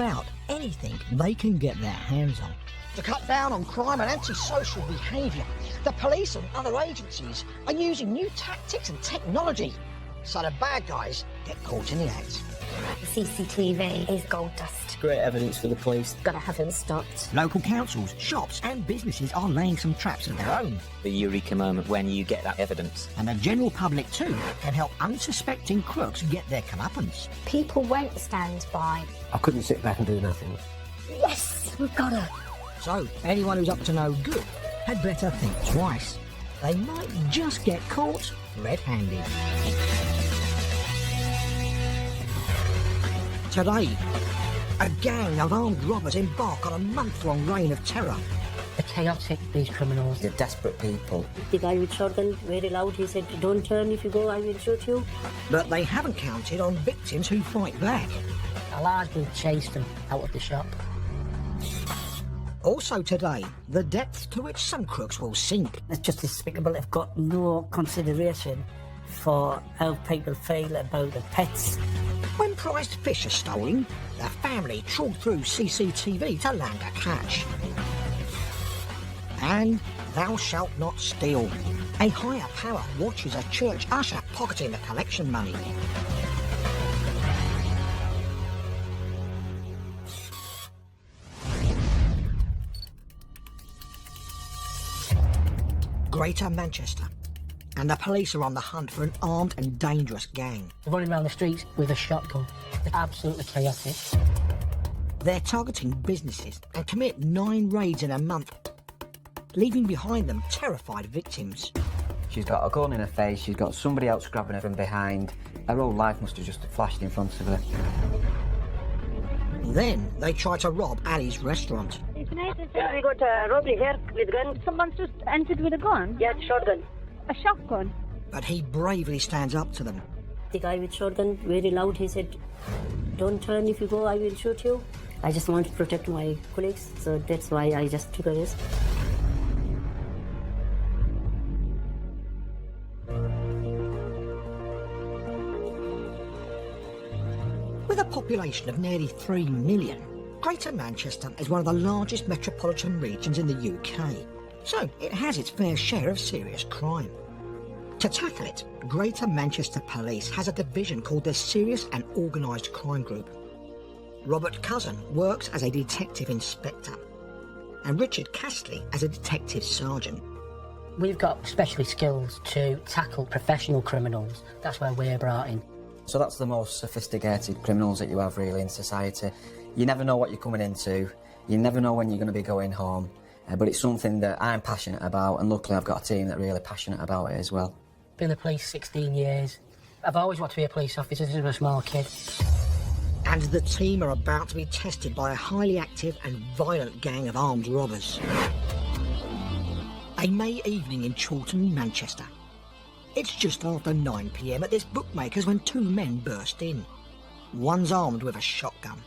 about anything they can get their hands on. To cut down on crime and antisocial behaviour, the police and other agencies are using new tactics and technology, so the bad guys get caught in the act. CCTV is gold dust. Great evidence for the police. Gotta have them stopped. Local councils, shops and businesses are laying some traps of their own. The eureka moment when you get that evidence. And the general public too can help unsuspecting crooks get their comeuppance. People won't stand by. I couldn't sit back and do nothing. Yes, we've got her. So anyone who's up to no good had better think twice. They might just get caught red-handed. Today, a gang of armed robbers embark on a month-long reign of terror. They're chaotic, these criminals. They're desperate people. The guy with shotgun, very loud, he said, "Don't turn, if you go, I will shoot you." But they haven't counted on victims who fight back. A large group chased them out of the shop. Also today, the depth to which some crooks will sink. It's just despicable. They've got no consideration for how people feel about the pets. When prized fish are stolen, the family trawl through CCTV to land a catch. And thou shalt not steal. A higher power watches a church usher pocketing the collection money. Greater Manchester, and the police are on the hunt for an armed and dangerous gang. They're running around the streets with a shotgun. They're absolutely chaotic. They're targeting businesses and commit 9 raids in a month, leaving behind them terrified victims. She's got a gun in her face, she's got somebody else grabbing her from behind. Her whole life must have just flashed in front of her. Then they try to rob Ali's restaurant. We got a robbery here with gun. Someone's just entered with a gun? Yeah, shotgun. A shotgun? But he bravely stands up to them. The guy with shotgun, very loud, he said, "Don't turn, if you go, I will shoot you." I just want to protect my colleagues, so that's why I just took a risk. With a population of nearly 3 million, Greater Manchester is one of the largest metropolitan regions in the UK, so it has its fair share of serious crime. To tackle it, Greater Manchester Police has a division called the Serious and Organised Crime Group. Robert Cousin works as a detective inspector, and Richard Castley as a detective sergeant. We've got specialist skills to tackle professional criminals. That's where we're brought in. So that's the most sophisticated criminals that you have really in society. You never know what you're coming into, you never know when you're going to be going home, but it's something that I'm passionate about, and luckily I've got a team that are really passionate about it as well. Been in the police 16 years. I've always wanted to be a police officer since I was a small kid. And the team are about to be tested by a highly active and violent gang of armed robbers. A May evening in Chorlton, Manchester. It's just after 9 p.m. at this bookmaker's when 2 men burst in. One's armed with a shotgun.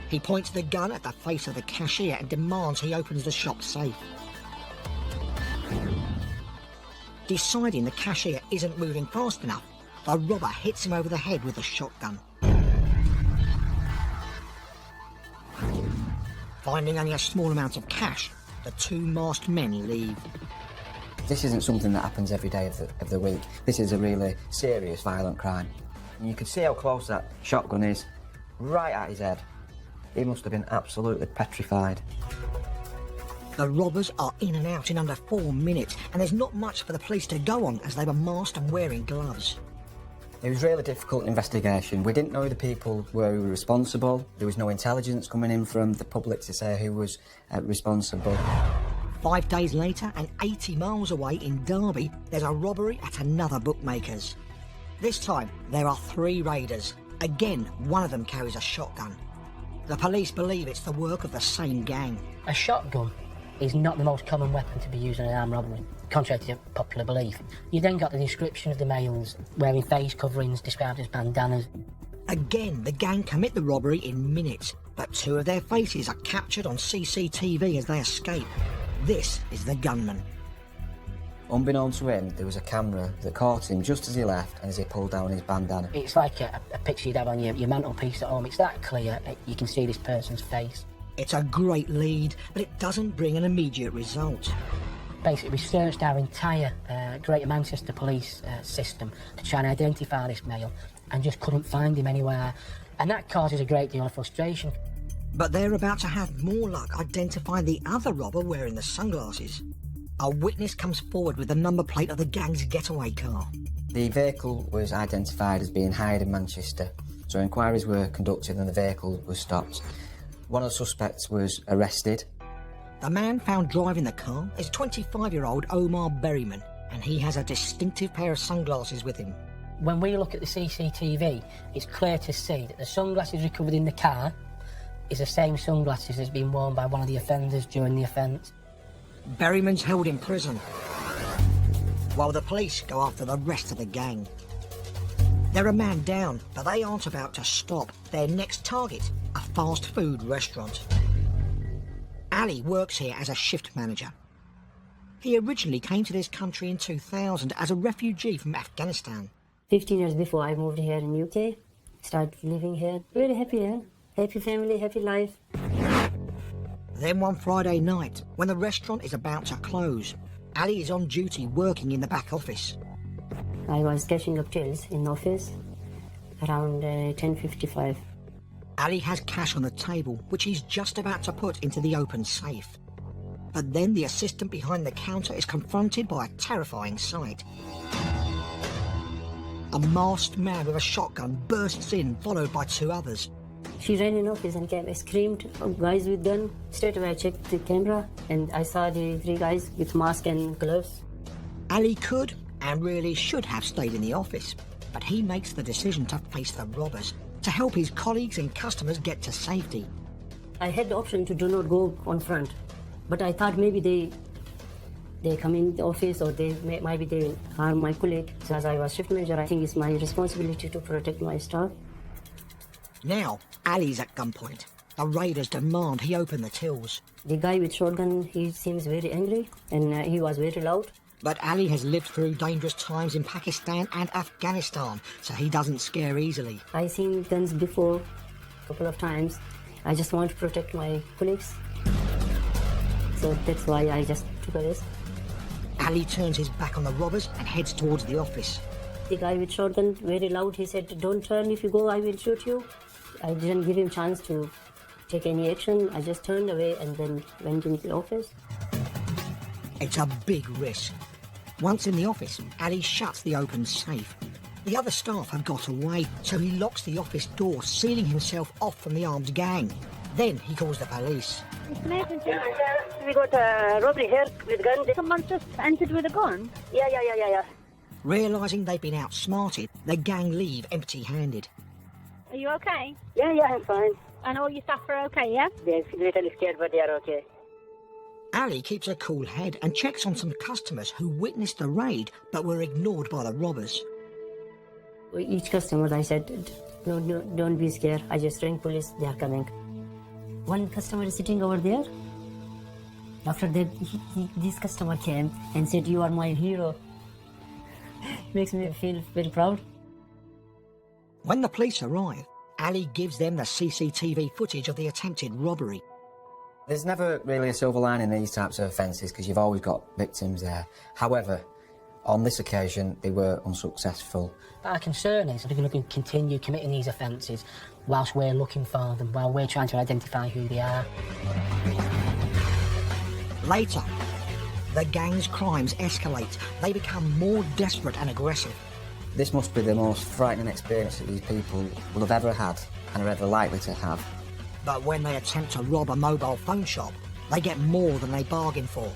He points the gun at the face of the cashier and demands he opens the shop safe. Deciding the cashier isn't moving fast enough, the robber hits him over the head with the shotgun. Finding only a small amount of cash, the 2 masked men leave. This isn't something that happens every day of the week. This is a really serious violent crime. And you can see how close that shotgun is, right at his head. He must have been absolutely petrified. The robbers are in and out in under 4 minutes, and there's not much for the police to go on as they were masked and wearing gloves. It was a really difficult investigation. We didn't know who the people were who were responsible. There was no intelligence coming in from the public to say who was responsible. 5 days later, and 80 miles away in Derby, there's a robbery at another bookmaker's. This time, there are 3 raiders. Again, one of them carries a shotgun. The police believe it's the work of the same gang. A shotgun is not the most common weapon to be used in an armed robbery, contrary to popular belief. You then got the description of the males wearing face coverings described as bandanas. Again, the gang commit the robbery in minutes, but 2 of their faces are captured on CCTV as they escape. This is the gunman. Unbeknown to him, there was a camera that caught him just as he left and as he pulled down his bandana. It's like a picture you'd have on your mantelpiece at home. It's that clear, you can see this person's face. It's a great lead, but it doesn't bring an immediate result. Basically, we searched our entire Greater Manchester police system to try and identify this male and just couldn't find him anywhere. And that causes a great deal of frustration. But they're about to have more luck identifying the other robber wearing the sunglasses. A witness comes forward with the number plate of the gang's getaway car. The vehicle was identified as being hired in Manchester, so inquiries were conducted and the vehicle was stopped. One of the suspects was arrested. The man found driving the car is 25-year-old Omar Berryman, and he has a distinctive pair of sunglasses with him. When we look at the CCTV, it's clear to see that the sunglasses recovered in the car is the same sunglasses as been worn by one of the offenders during the offence. Berryman's held in prison, while the police go after the rest of the gang. They're a man down, but they aren't about to stop. Their next target, a fast food restaurant. Ali works here as a shift manager. He originally came to this country in 2000 as a refugee from Afghanistan. 15 years before I moved here in UK, started living here. Very happy here. Happy family, happy life. Then one Friday night, when the restaurant is about to close, Ali is on duty working in the back office. I was catching up tills in the office around 10:55. Ali has cash on the table, which he's just about to put into the open safe. But then the assistant behind the counter is confronted by a terrifying sight. A masked man with a shotgun bursts in, followed by two others. She ran in office and came, screamed, guys with gun. Straight away I checked the camera and I saw the three guys with mask and gloves. Ali could and really should have stayed in the office, but he makes the decision to face the robbers to help his colleagues and customers get to safety. I had the option to do not go on front, but I thought maybe they come in the office or maybe they harm my colleague. So as I was shift manager, I think it's my responsibility to protect my staff. Now, Ali's at gunpoint. The raiders demand he open the tills. The guy with shotgun, he seems very angry and he was very loud. But Ali has lived through dangerous times in Pakistan and Afghanistan, so he doesn't scare easily. I've seen guns before, a couple of times. I just want to protect my colleagues. So that's why I just took a risk. Ali turns his back on the robbers and heads towards the office. The guy with shotgun, very loud, he said, "Don't turn, if you go, I will shoot you." I didn't give him chance to take any action. I just turned away and then went into the office. It's a big risk. Once in the office, Ali shuts the open safe. The other staff have got away, so he locks the office door, sealing himself off from the armed gang. Then he calls the police. We got a robbery here with gun. Someone just entered with a gun? Yeah. Realising they've been outsmarted, the gang leave empty-handed. Are you okay? Yeah, I'm fine. And all your staff are okay, yeah? They're a little scared, but they are okay. Ali keeps a cool head and checks on some customers who witnessed the raid but were ignored by the robbers. Each customer, I said, no, don't be scared. I just rang police, they are coming. One customer is sitting over there. After that, this customer came and said, "You are my hero." Makes me feel very proud. When the police arrive, Ali gives them the CCTV footage of the attempted robbery. There's never really a silver lining in these types of offences because you've always got victims there. However, on this occasion, they were unsuccessful. Our concern is they're going to continue committing these offences whilst we're looking for them, while we're trying to identify who they are. Later, the gang's crimes escalate. They become more desperate and aggressive. This must be the most frightening experience that these people will have ever had and are ever likely to have. But when they attempt to rob a mobile phone shop, they get more than they bargained for.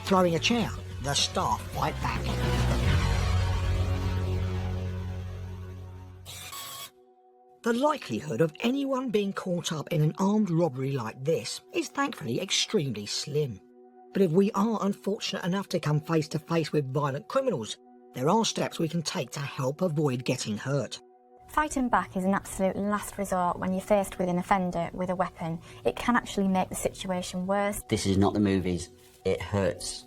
Throwing a chair, the staff fight back. The likelihood of anyone being caught up in an armed robbery like this is thankfully extremely slim. But if we are unfortunate enough to come face to face with violent criminals, there are steps we can take to help avoid getting hurt. Fighting back is an absolute last resort when you're faced with an offender with a weapon. It can actually make the situation worse. This is not the movies. It hurts.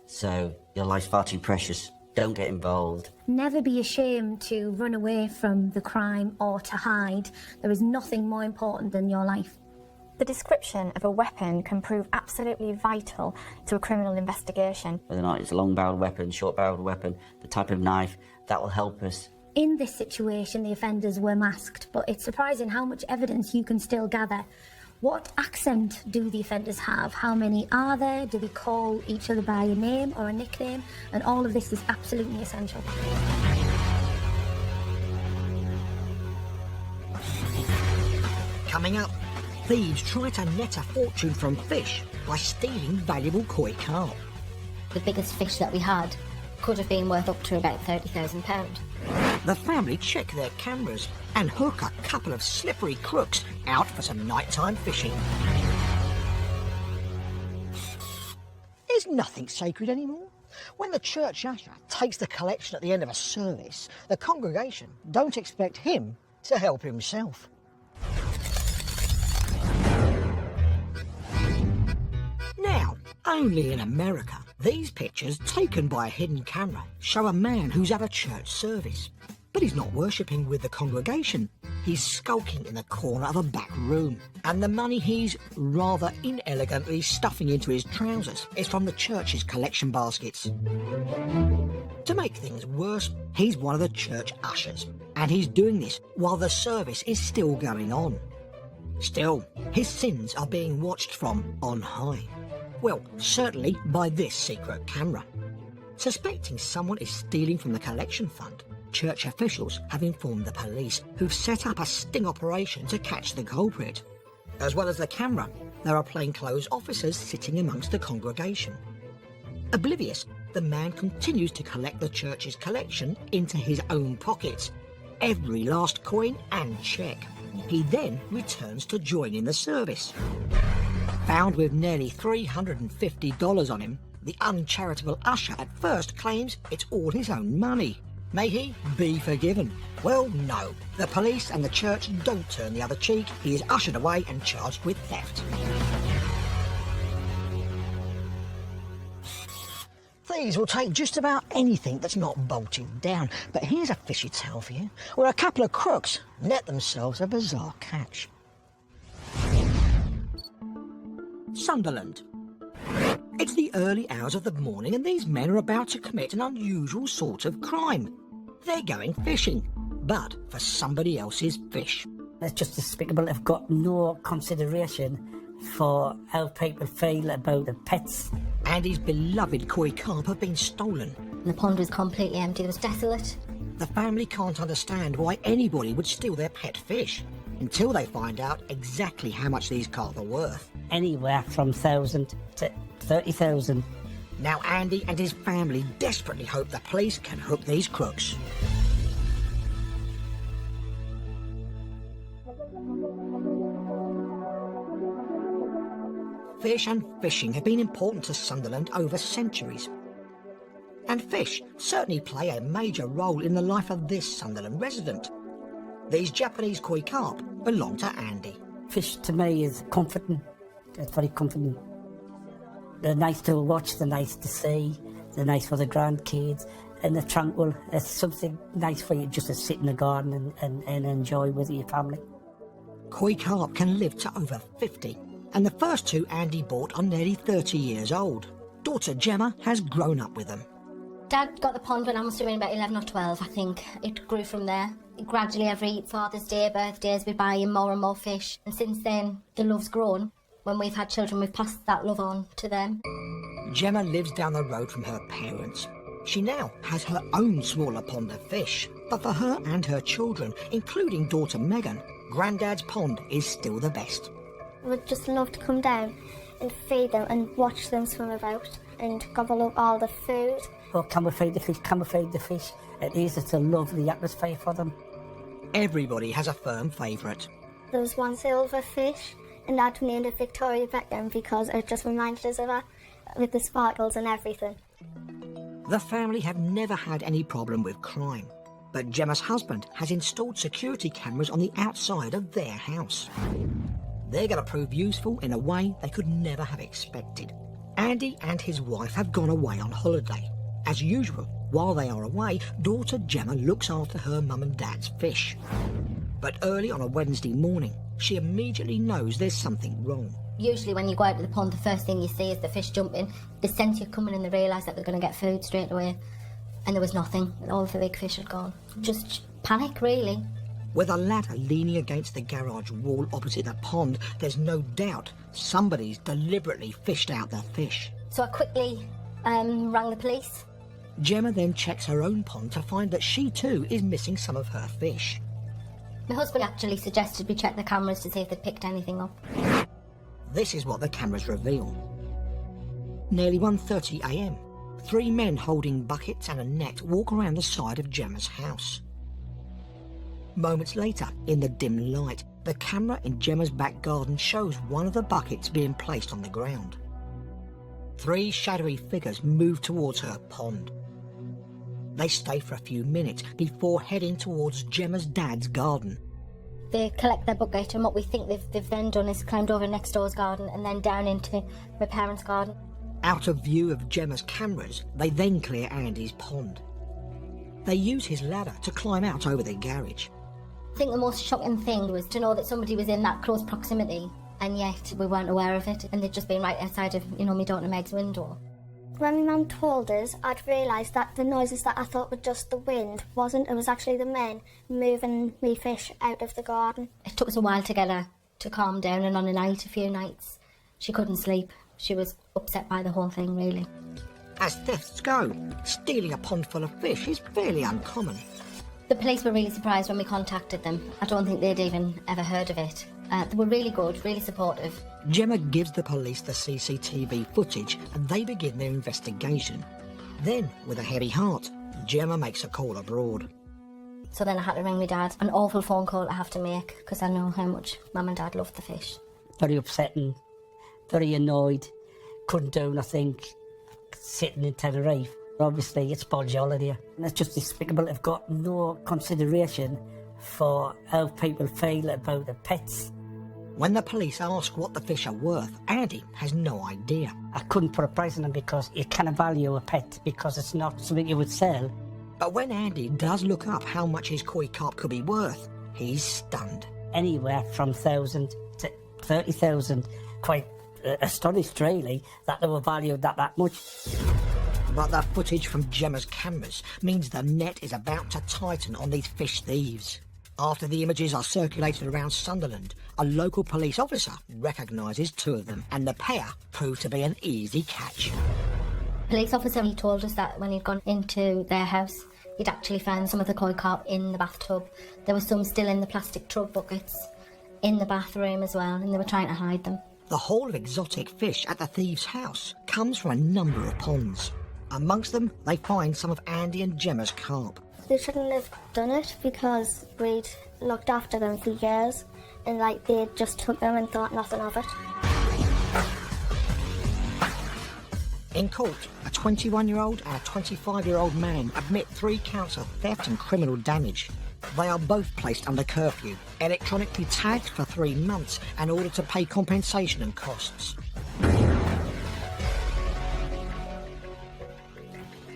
So your life's far too precious. Don't get involved. Never be ashamed to run away from the crime or to hide. There is nothing more important than your life. The description of a weapon can prove absolutely vital to a criminal investigation. Whether or not it's a long-barreled weapon, short-barreled weapon, the type of knife, that will help us. In this situation, the offenders were masked, but it's surprising how much evidence you can still gather. What accent do the offenders have? How many are there? Do they call each other by a name or a nickname? And all of this is absolutely essential. Coming up, thieves try to net a fortune from fish by stealing valuable koi carp. The biggest fish that we had could have been worth up to about £30,000. The family check their cameras and hook a couple of slippery crooks out for some nighttime fishing. Is nothing sacred anymore? When the church usher takes the collection at the end of a service, the congregation don't expect him to help himself. Now, only in America, these pictures taken by a hidden camera show a man who's at a church service. But he's not worshipping with the congregation. He's skulking in the corner of a back room. And the money he's rather inelegantly stuffing into his trousers is from the church's collection baskets. To make things worse, he's one of the church ushers. And he's doing this while the service is still going on. Still, his sins are being watched from on high. Well, certainly by this secret camera. Suspecting someone is stealing from the collection fund, church officials have informed the police, who've set up a sting operation to catch the culprit. As well as the camera, there are plainclothes officers sitting amongst the congregation. Oblivious, the man continues to collect the church's collection into his own pockets, every last coin and cheque. He then returns to join in the service. Found with nearly $350 on him, the uncharitable usher at first claims it's all his own money. May he be forgiven? Well, no. The police and the church don't turn the other cheek. He is ushered away and charged with theft. Thieves will take just about anything that's not bolted down. But here's a fishy tale for you, where a couple of crooks net themselves a bizarre catch. Sunderland. It's the early hours of the morning and these men are about to commit an unusual sort of crime. They're going fishing, but for somebody else's fish. It's just despicable. They've got no consideration for how people feel about the pets. And his beloved koi carp have been stolen. The pond was completely empty. It was desolate. The family can't understand why anybody would steal their pet fish until they find out exactly how much these carp are worth. Anywhere from 1,000 to 30,000. Now Andy and his family desperately hope the police can hook these crooks. Fish and fishing have been important to Sunderland over centuries. And fish certainly play a major role in the life of this Sunderland resident. These Japanese koi carp belong to Andy. Fish to me is comforting. It's very comforting. They're nice to watch, they're nice to see, they're nice for the grandkids, and they're tranquil. It's something nice for you just to sit in the garden and enjoy with your family. Koi carp can live to over 50, and the first two Andy bought are nearly 30 years old. Daughter Gemma has grown up with them. Dad got the pond when I must have been about 11 or 12, I think. It grew from there. Gradually, every Father's Day, birthdays, we buy him more and more fish. And since then, the love's grown. When we've had children, we've passed that love on to them. Gemma lives down the road from her parents. She now has her own smaller pond of fish. But for her and her children, including daughter Megan, Grandad's pond is still the best. We'd just love to come down and feed them and watch them swim about and gobble up all the food. Well, can we feed the fish? Can we feed the fish? It is, it's a lovely atmosphere for them. Everybody has a firm favourite. There was one silver fish, and Dad named it Victoria Beckham because it just reminded us of her, with the sparkles and everything. The family have never had any problem with crime, but Gemma's husband has installed security cameras on the outside of their house. They're going to prove useful in a way they could never have expected. Andy and his wife have gone away on holiday. As usual, while they are away, daughter Gemma looks after her mum and dad's fish. But early on a Wednesday morning, she immediately knows there's something wrong. Usually when you go out to the pond, the first thing you see is the fish jumping. They sense you coming and they realise that they're going to get food straight away. And there was nothing. All of the big fish had gone. Just panic, really. With a ladder leaning against the garage wall opposite the pond, there's no doubt somebody's deliberately fished out their fish. So I quickly rang the police. Gemma then checks her own pond to find that she too is missing some of her fish. My husband actually suggested we check the cameras to see if they'd picked anything up. This is what the cameras reveal. Nearly 1:30 a.m. 3 men holding buckets and a net walk around the side of Gemma's house. Moments later, in the dim light, the camera in Gemma's back garden shows one of the buckets being placed on the ground. 3 shadowy figures move towards her pond. They stay for a few minutes before heading towards Gemma's dad's garden. They collect their bucket, and what we think they've then done is climbed over next door's garden and then down into my parents' garden. Out of view of Gemma's cameras, they then clear Andy's pond. They use his ladder to climb out over the garage. I think the most shocking thing was to know that somebody was in that close proximity, and yet we weren't aware of it, and they'd just been right outside of, my daughter Meg's window. When my mum told us, I'd realised that the noises that I thought were just the wind wasn't. It was actually the men moving me fish out of the garden. It took us a while to get her to calm down, and on a few nights, she couldn't sleep. She was upset by the whole thing, really. As thefts go, stealing a pond full of fish is fairly uncommon. The police were really surprised when we contacted them. I don't think they'd even ever heard of it. They were really good, really supportive. Gemma gives the police the CCTV footage and they begin their investigation. Then, with a heavy heart, Gemma makes a call abroad. So then I had to ring my dad. An awful phone call I have to make because I know how much Mum and Dad loved the fish. Very upsetting, very annoyed, couldn't do nothing, sitting in Tenerife. Obviously, it's Bodge holiday, and it's just despicable. They've got no consideration for how people feel about the pets. When the police ask what the fish are worth, Andy has no idea. I couldn't put a price on them because you can't value a pet because it's not something you would sell. But when Andy does look up how much his koi carp could be worth, he's stunned. Anywhere from 1,000 to 30,000. Quite astonished, really, that they were valued that much. But the footage from Gemma's cameras means the net is about to tighten on these fish thieves. After the images are circulated around Sunderland, a local police officer recognises 2 of them, and the pair prove to be an easy catch. Police officer, he told us that when he'd gone into their house, he'd actually found some of the koi carp in the bathtub. There was some still in the plastic tub buckets, in the bathroom as well, and they were trying to hide them. The haul of exotic fish at the thieves' house comes from a number of ponds. Amongst them, they find some of Andy and Gemma's carp. They shouldn't have done it because we'd looked after them for years and they just took them and thought nothing of it. In court, a 21-year-old and a 25-year-old man admit 3 counts of theft and criminal damage. They are both placed under curfew, electronically tagged for 3 months and ordered to pay compensation and costs.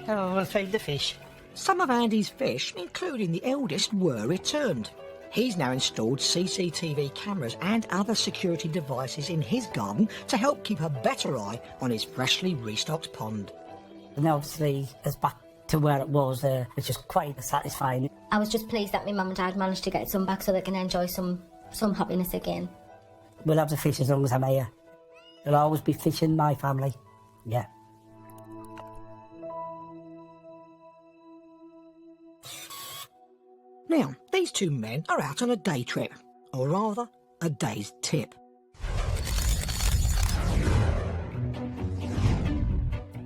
Oh, we'll feed the fish. Some of Andy's fish, including the eldest, were returned. He's now installed CCTV cameras and other security devices in his garden to help keep a better eye on his freshly restocked pond. And obviously, it's back to where it was, which is quite satisfying. I was just pleased that my mum and dad managed to get some back so they can enjoy some happiness again. We'll have the fish as long as I'm here. There'll always be fish in my family. Yeah. Now, these 2 men are out on a day trip, or rather, a day's tip.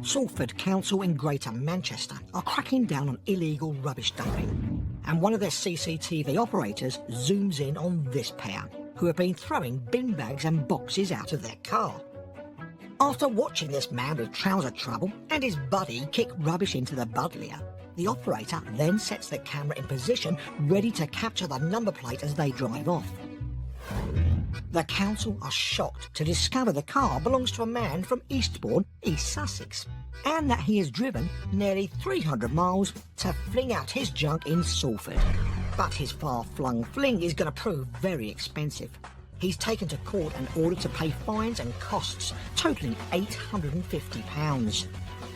Salford Council in Greater Manchester are cracking down on illegal rubbish dumping, and one of their CCTV operators zooms in on this pair, who have been throwing bin bags and boxes out of their car. After watching this man with trouser trouble and his buddy kick rubbish into the Budlier, the operator then sets the camera in position, ready to capture the number plate as they drive off. The council are shocked to discover the car belongs to a man from Eastbourne, East Sussex, and that he has driven nearly 300 miles to fling out his junk in Salford. But his far-flung fling is going to prove very expensive. He's taken to court and ordered to pay fines and costs, totalling £850.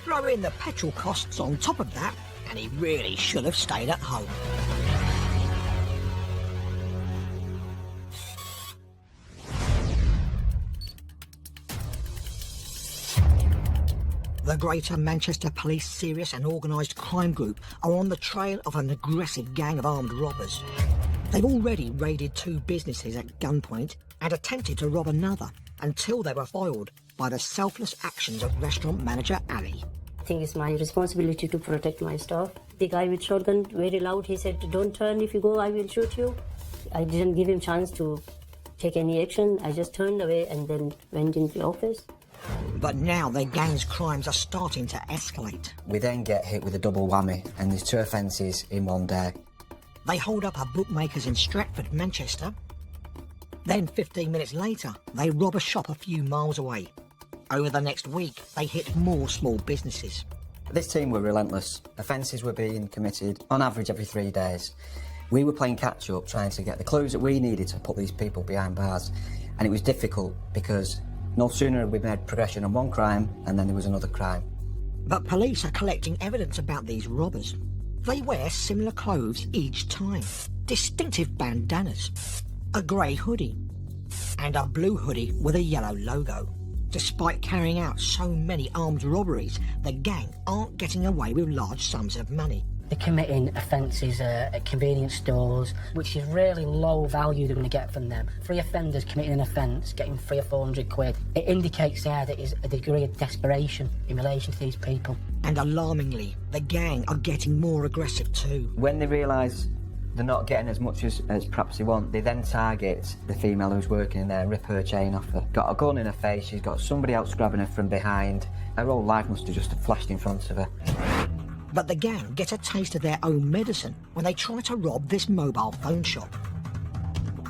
Throw in the petrol costs on top of that, and he really should have stayed at home. The Greater Manchester Police Serious and Organised Crime Group are on the trail of an aggressive gang of armed robbers. They've already raided 2 businesses at gunpoint and attempted to rob another until they were foiled by the selfless actions of restaurant manager Ali. I think it's my responsibility to protect my staff. The guy with shotgun, very loud, he said, "Don't turn, if you go, I will shoot you." I didn't give him chance to take any action. I just turned away and then went into the office. But now the gang's crimes are starting to escalate. We then get hit with a double whammy, and there's 2 offences in one day. They hold up a bookmaker's in Stratford, Manchester. Then 15 minutes later, they rob a shop a few miles away. Over the next week, they hit more small businesses. This team were relentless. Offences were being committed on average every 3 days. We were playing catch-up, trying to get the clues that we needed to put these people behind bars. And it was difficult because no sooner had we made progression on one crime and then there was another crime. But police are collecting evidence about these robbers. They wear similar clothes each time. Distinctive bandanas, a grey hoodie, and a blue hoodie with a yellow logo. Despite carrying out so many armed robberies, the gang aren't getting away with large sums of money. They're committing offences at convenience stores, which is really low value they're going to get from them. 3 offenders committing an offence, getting 300 or 400 quid. It indicates there that there's a degree of desperation in relation to these people. And alarmingly, the gang are getting more aggressive too. When they realise they're not getting as much as perhaps they want, they then target the female who's working in there and rip her chain off her. Got a gun in her face, she's got somebody else grabbing her from behind. Her whole life must have just flashed in front of her. But the gang get a taste of their own medicine when they try to rob this mobile phone shop.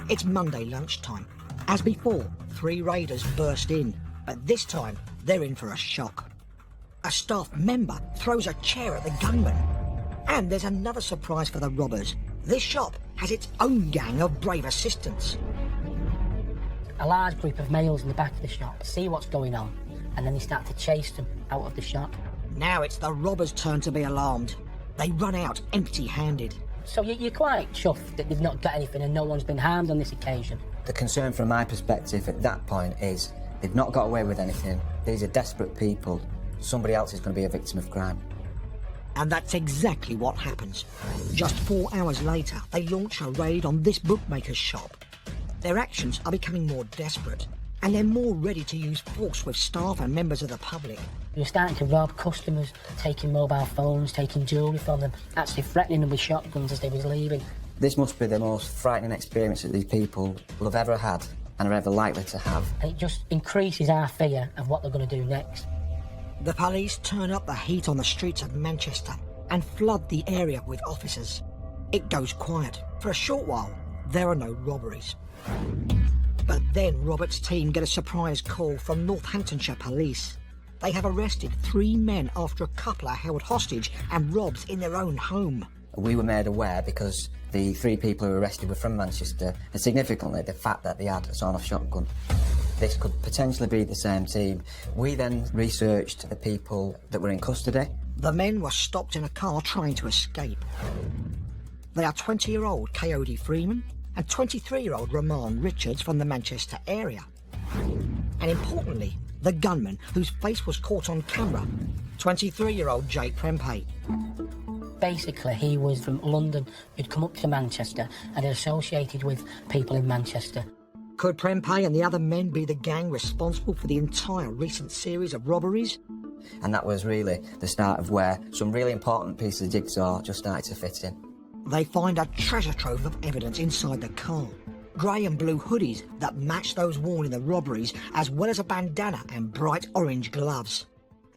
It's Monday lunchtime. As before, 3 raiders burst in, but this time they're in for a shock. A staff member throws a chair at the gunman. And there's another surprise for the robbers. This shop has its own gang of brave assistants. A large group of males in the back of the shop see what's going on, and then they start to chase them out of the shop. Now it's the robbers' turn to be alarmed. They run out empty-handed. So you're quite chuffed that they've not got anything and no one's been harmed on this occasion. The concern from my perspective at that point is they've not got away with anything. These are desperate people. Somebody else is going to be a victim of crime. And that's exactly what happens. Just 4 hours later, they launch a raid on this bookmaker's shop. Their actions are becoming more desperate, and they're more ready to use force with staff and members of the public. You're starting to rob customers, taking mobile phones, taking jewellery from them, actually threatening them with shotguns as they was leaving. This must be the most frightening experience that these people will have ever had and are ever likely to have. And it just increases our fear of what they're going to do next. The police turn up the heat on the streets of Manchester and flood the area with officers. It goes quiet. For a short while, there are no robberies. But then Robert's team get a surprise call from Northamptonshire Police. They have arrested 3 men after a couple are held hostage and robbed in their own home. We were made aware because the 3 people who were arrested were from Manchester, and significantly the fact that they had a sawn-off shotgun. This could potentially be the same team. We then researched the people that were in custody. The men were stopped in a car trying to escape. They are 20-year-old Coyote Freeman and 23-year-old Roman Richards from the Manchester area. And importantly, the gunman whose face was caught on camera, 23-year-old Jake Prempeh. Basically, he was from London, who'd come up to Manchester and had associated with people in Manchester. Could Prempeh and the other men be the gang responsible for the entire recent series of robberies? And that was really the start of where some really important pieces of jigsaw just started to fit in. They find a treasure trove of evidence inside the car. Grey and blue hoodies that match those worn in the robberies, as well as a bandana and bright orange gloves.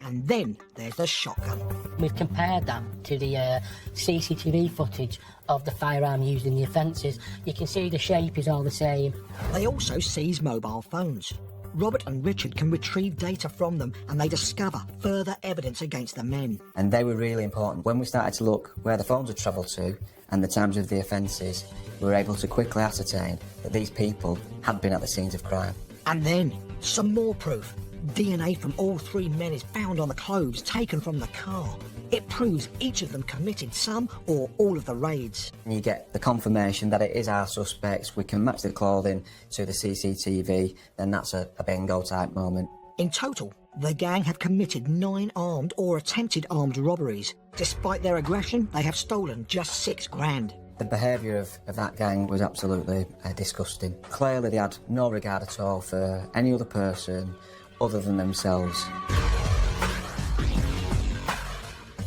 And then there's the shotgun. We've compared that to the CCTV footage of the firearm used in the offences. You can see the shape is all the same. They also seize mobile phones. Robert and Richard can retrieve data from them and they discover further evidence against the men. And they were really important. When we started to look where the phones had travelled to and the times of the offences, we were able to quickly ascertain that these people had been at the scenes of crime. And then, some more proof. DNA from all three men is found on the clothes taken from the car. It proves each of them committed some or all of the raids. You get the confirmation that it is our suspects, we can match the clothing to the CCTV, then that's a bingo type moment. In total, the gang have committed 9 armed or attempted armed robberies. Despite their aggression, they have stolen just £6,000. The behaviour of that gang was absolutely disgusting. Clearly they had no regard at all for any other person other than themselves.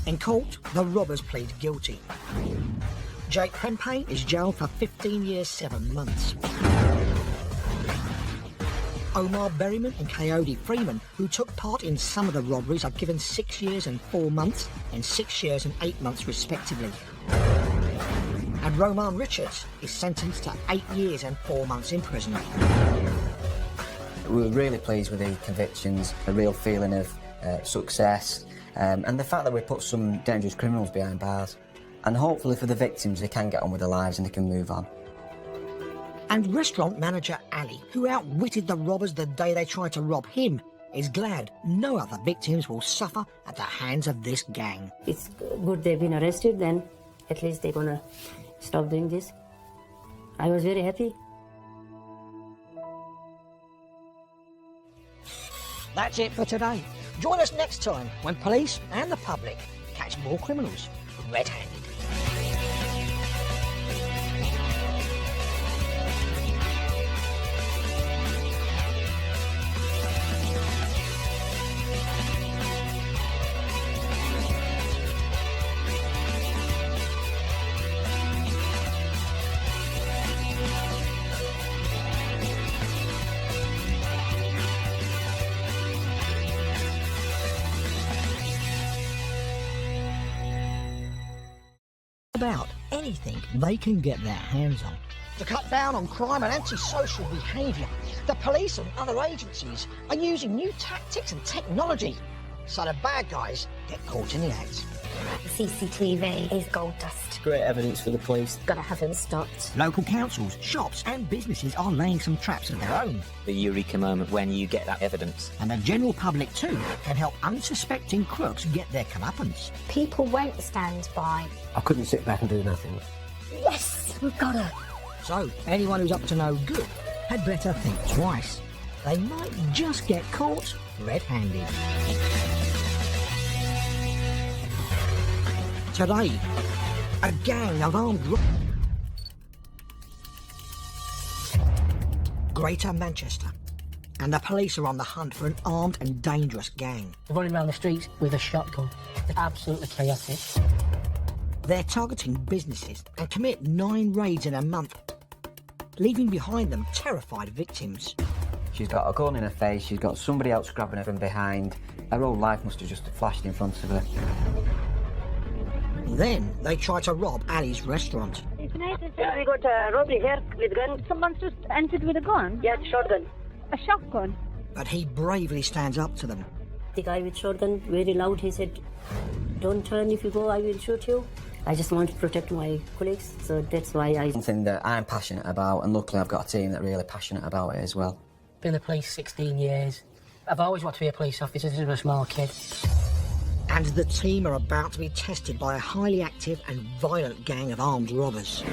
In court, the robbers plead guilty. Jake Prempeh is jailed for 15 years, 7 months. Omar Berryman and Coyote Freeman, who took part in some of the robberies, are given 6 years and 4 months and 6 years and 8 months respectively. And Roman Richards is sentenced to 8 years and 4 months in prison. We were really pleased with the convictions, a real feeling of success, and the fact that we put some dangerous criminals behind bars. And hopefully for the victims, they can get on with their lives and they can move on. And restaurant manager Ali, who outwitted the robbers the day they tried to rob him, is glad no other victims will suffer at the hands of this gang. It's good they've been arrested, then at least they're gonna stop doing this. I was very happy. That's it for today. Join us next time when police and the public catch more criminals red-handed. About anything they can get their hands on. To cut down on crime and antisocial behaviour, the police and other agencies are using new tactics and technology so the bad guys get caught in the act. CCTV is gold dust. Great evidence for the police. Gotta have him stopped. Local councils, shops and businesses are laying some traps of their own. The eureka moment when you get that evidence. And the general public too can help unsuspecting crooks get their comeuppance. People won't stand by. I couldn't sit back and do nothing. Yes, we've got her. So, anyone who's up to no good had better think twice. They might just get caught red-handed. Today, a gang of armed Greater Manchester, and the police are on the hunt for an armed and dangerous gang. They're running around the streets with a shotgun. They're absolutely chaotic. They're targeting businesses and commit 9 raids in a month, leaving behind them terrified victims. She's got a gun in her face, she's got somebody else grabbing her from behind. Her whole life must have just flashed in front of her. Then they try to rob Ali's restaurant. We got a robbery here with gun. Someone's just entered with a gun? Yeah, shotgun. A shotgun? But he bravely stands up to them. The guy with shotgun, very loud, he said, "Don't turn, if you go, I will shoot you." I just want to protect my colleagues, so that's why I... Something that I'm passionate about, and luckily I've got a team that are really passionate about it as well. Been in the police 16 years. I've always wanted to be a police officer since I was a small kid. And the team are about to be tested by a highly active and violent gang of armed robbers.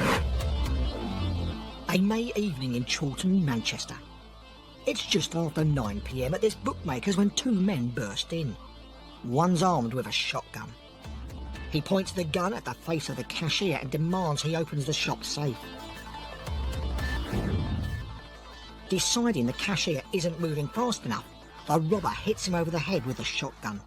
A May evening in Chorlton, Manchester. It's just after 9 p.m. at this bookmaker's when 2 men burst in. One's armed with a shotgun. He points the gun at the face of the cashier and demands he opens the shop safe. Deciding the cashier isn't moving fast enough, the robber hits him over the head with a shotgun.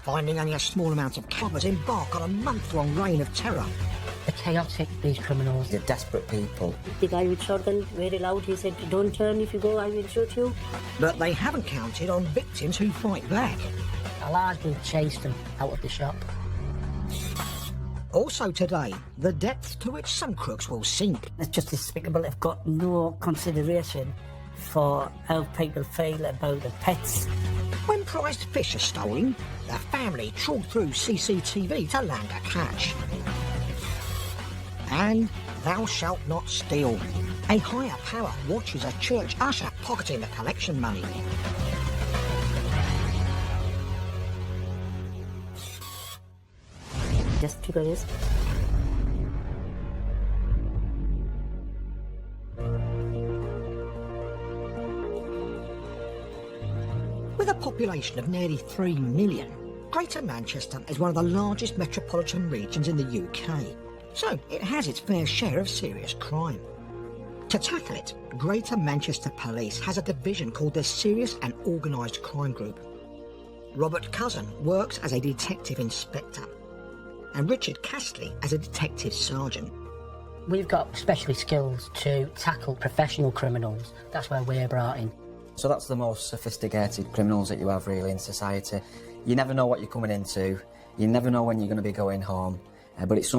Finding only a small amount of covers, embark on a month-long reign of terror. They're chaotic, these criminals. They're desperate people. The guy with shotgun, very loud, he said, "Don't turn, if you go, I will shoot you." But they haven't counted on victims who fight back. A large group chased them out of the shop. Also today, the depth to which some crooks will sink. It's just despicable. They've got no consideration for how people feel about the pets. When prized fish are stolen, the family trawl through CCTV to land a catch. And thou shalt not steal. A higher power watches a church usher pocketing the collection money. Just because. With a population of nearly 3 million, Greater Manchester is one of the largest metropolitan regions in the UK, so it has its fair share of serious crime. To tackle it, Greater Manchester Police has a division called the Serious and Organised Crime Group. Robert Cousin works as a detective inspector, and Richard Castley as a detective sergeant. We've got specialist skills to tackle professional criminals. That's where we're brought in. So that's the most sophisticated criminals that you have really in society. You never know what you're coming into. You never know when you're going to be going home. But it's